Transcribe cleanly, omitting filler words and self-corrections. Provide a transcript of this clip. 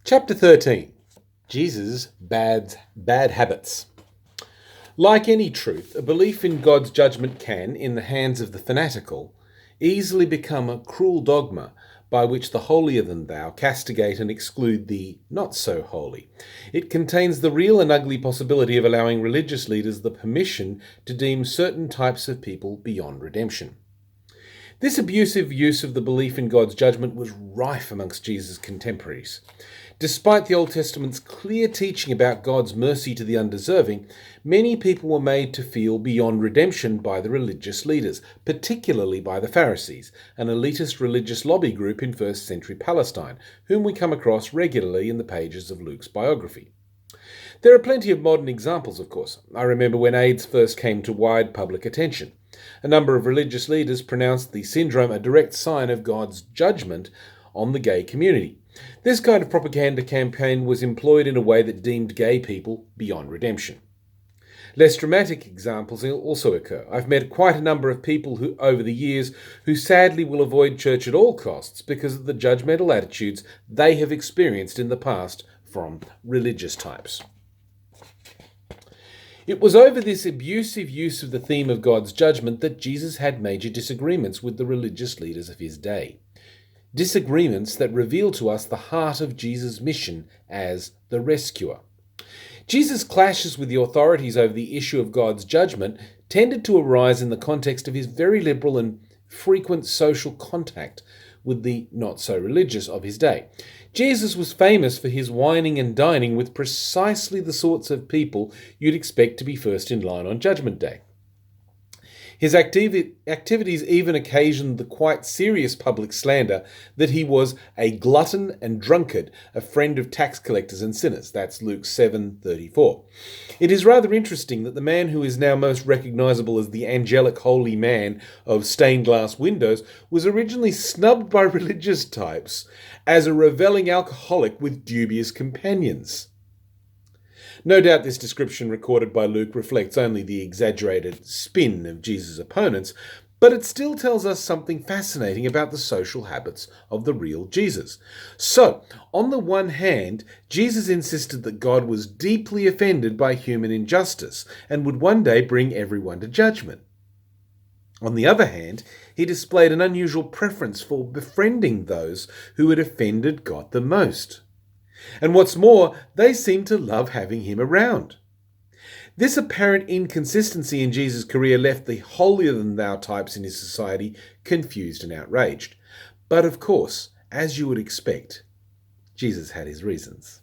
Chapter 13. Jesus' bad habits. Like any truth, a belief in God's judgment can, in the hands of the fanatical, easily become a cruel dogma by which the holier-than-thou castigate and exclude the not-so-holy. It contains the real and ugly possibility of allowing religious leaders the permission to deem certain types of people beyond redemption. This abusive use of the belief in God's judgment was rife amongst Jesus' contemporaries. Despite the Old Testament's clear teaching about God's mercy to the undeserving, many people were made to feel beyond redemption by the religious leaders, particularly by the Pharisees, an elitist religious lobby group in first century Palestine, whom we come across regularly in the pages of Luke's biography. There are plenty of modern examples, of course. I remember when AIDS first came to wide public attention. A number of religious leaders pronounced the syndrome a direct sign of God's judgment on the gay community. This kind of propaganda campaign was employed in a way that deemed gay people beyond redemption. Less dramatic examples also occur. I've met quite a number of people over the years who sadly will avoid church at all costs because of the judgmental attitudes they have experienced in the past from religious types. It was over this abusive use of the theme of God's judgment that Jesus had major disagreements with the religious leaders of his day. Disagreements that reveal to us the heart of Jesus' mission as the rescuer. Jesus' clashes with the authorities over the issue of God's judgment tended to arise in the context of his very liberal and frequent social contact with the not-so-religious of his day. Jesus was famous for his wining and dining with precisely the sorts of people you'd expect to be first in line on Judgment Day. His activities even occasioned the quite serious public slander that he was a glutton and drunkard, a friend of tax collectors and sinners. That's Luke 7:34. It is rather interesting that the man who is now most recognizable as the angelic holy man of stained glass windows was originally snubbed by religious types as a revelling alcoholic with dubious companions. No doubt this description recorded by Luke reflects only the exaggerated spin of Jesus' opponents, but it still tells us something fascinating about the social habits of the real Jesus. So, on the one hand, Jesus insisted that God was deeply offended by human injustice and would one day bring everyone to judgment. On the other hand, he displayed an unusual preference for befriending those who had offended God the most. And what's more, they seemed to love having him around. This apparent inconsistency in Jesus' career left the holier-than-thou types in his society confused and outraged. But of course, as you would expect, Jesus had his reasons.